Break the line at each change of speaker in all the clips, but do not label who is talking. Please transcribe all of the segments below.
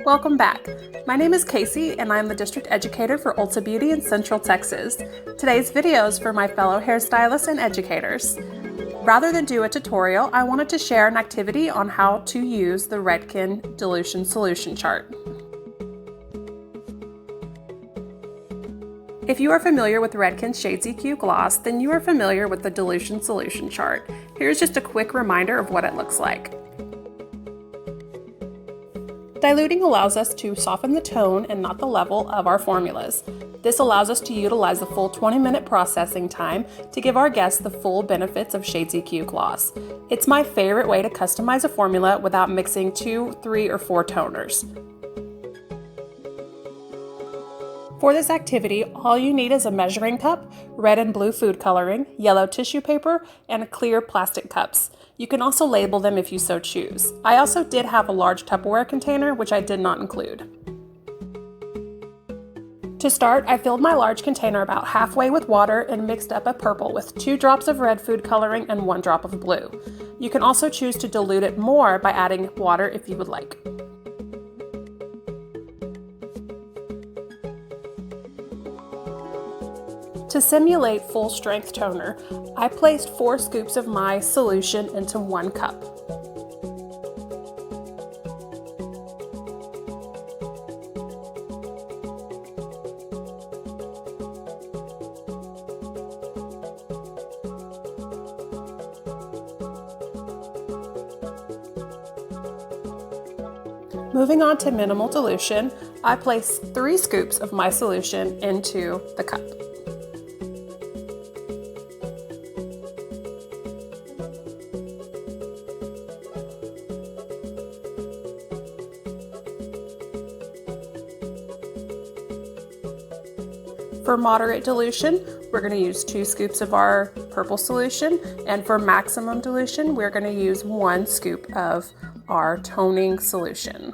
Welcome back. My name is Casey and I'm the District Educator for Ulta Beauty in Central Texas. Today's video is for my fellow hairstylists and educators. Rather than do a tutorial, I wanted to share an activity on how to use the Redken Dilution Solution chart. If you are familiar with Redken's Shades EQ Gloss, then you are familiar with the Dilution Solution chart. Here's just a quick reminder of what it looks like. Diluting allows us to soften the tone and not the level of our formulas. This allows us to utilize the full 20-minute processing time to give our guests the full benefits of Shades EQ Gloss. It's my favorite way to customize a formula without mixing 2, 3, or 4 toners. For this activity, all you need is a measuring cup, red and blue food coloring, yellow tissue paper, and clear plastic cups. You can also label them if you so choose. I also did have a large Tupperware container, which I did not include. To start, I filled my large container about halfway with water and mixed up a purple with 2 drops of red food coloring and 1 drop of blue. You can also choose to dilute it more by adding water if you would like. To simulate full strength toner, I placed 4 scoops of my solution into 1 cup. Moving on to minimal dilution, I placed 3 scoops of my solution into the cup. For moderate dilution, we're going to use 2 scoops of our purple solution, and for maximum dilution, we're going to use 1 scoop of our toning solution.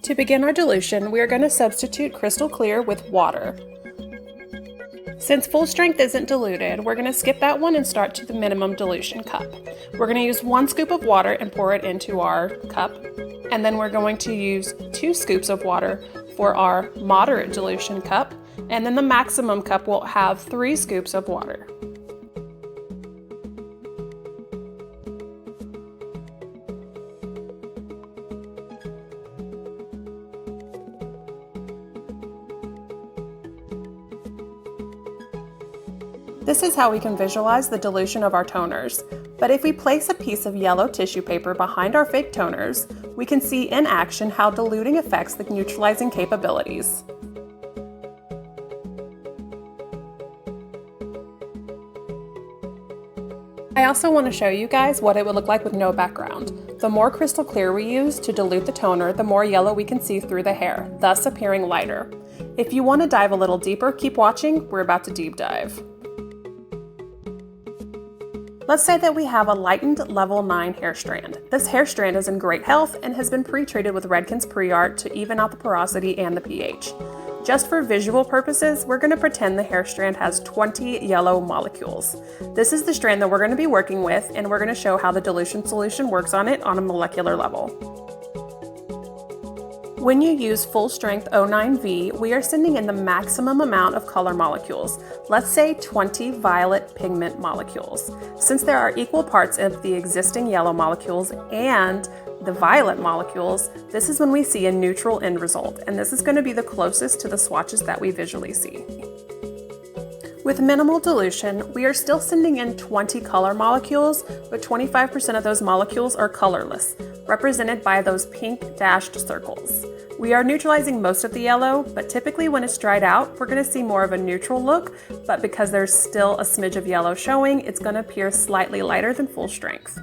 To begin our dilution, we are going to substitute crystal clear with water. Since full strength isn't diluted, we're going to skip that one and start to the minimum dilution cup. We're going to use 1 scoop of water and pour it into our cup, and then we're going to use 2 scoops of water for our moderate dilution cup, and then the maximum cup will have 3 scoops of water. This is how we can visualize the dilution of our toners. But if we place a piece of yellow tissue paper behind our fake toners, we can see in action how diluting affects the neutralizing capabilities. I also want to show you guys what it would look like with no background. The more crystal clear we use to dilute the toner, the more yellow we can see through the hair, thus appearing lighter. If you want to dive a little deeper, keep watching. We're about to deep dive. Let's say that we have a lightened level 9 hair strand. This hair strand is in great health and has been pre-treated with Redken's Pre-Art to even out the porosity and the pH. Just for visual purposes, we're going to pretend the hair strand has 20 yellow molecules. This is the strand that we're going to be working with, and we're going to show how the dilution solution works on it on a molecular level. When you use full strength 09V, we are sending in the maximum amount of color molecules, let's say 20 violet pigment molecules. Since there are equal parts of the existing yellow molecules and the violet molecules, this is when we see a neutral end result, and this is going to be the closest to the swatches that we visually see. With minimal dilution, we are still sending in 20 color molecules, but 25% of those molecules are colorless, represented by those pink dashed circles. We are neutralizing most of the yellow, but typically when it's dried out, we're going to see more of a neutral look, but because there's still a smidge of yellow showing, it's going to appear slightly lighter than full strength.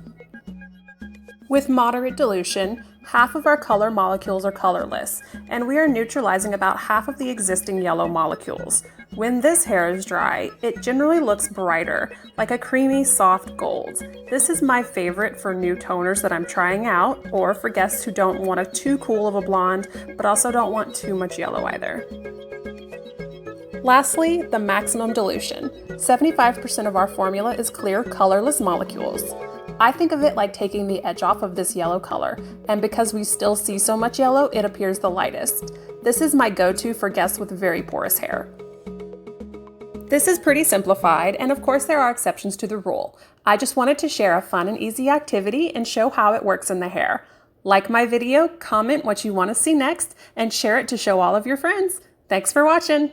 With moderate dilution, half of our color molecules are colorless, and we are neutralizing about half of the existing yellow molecules. When this hair is dry, it generally looks brighter, like a creamy, soft gold. This is my favorite for new toners that I'm trying out, or for guests who don't want a too cool of a blonde, but also don't want too much yellow either. Lastly, the maximum dilution. 75% of our formula is clear, colorless molecules. I think of it like taking the edge off of this yellow color, and because we still see so much yellow, it appears the lightest. This is my go-to for guests with very porous hair. This is pretty simplified, and of course there are exceptions to the rule. I just wanted to share a fun and easy activity and show how it works in the hair. Like my video, comment what you want to see next, and share it to show all of your friends. Thanks for watching!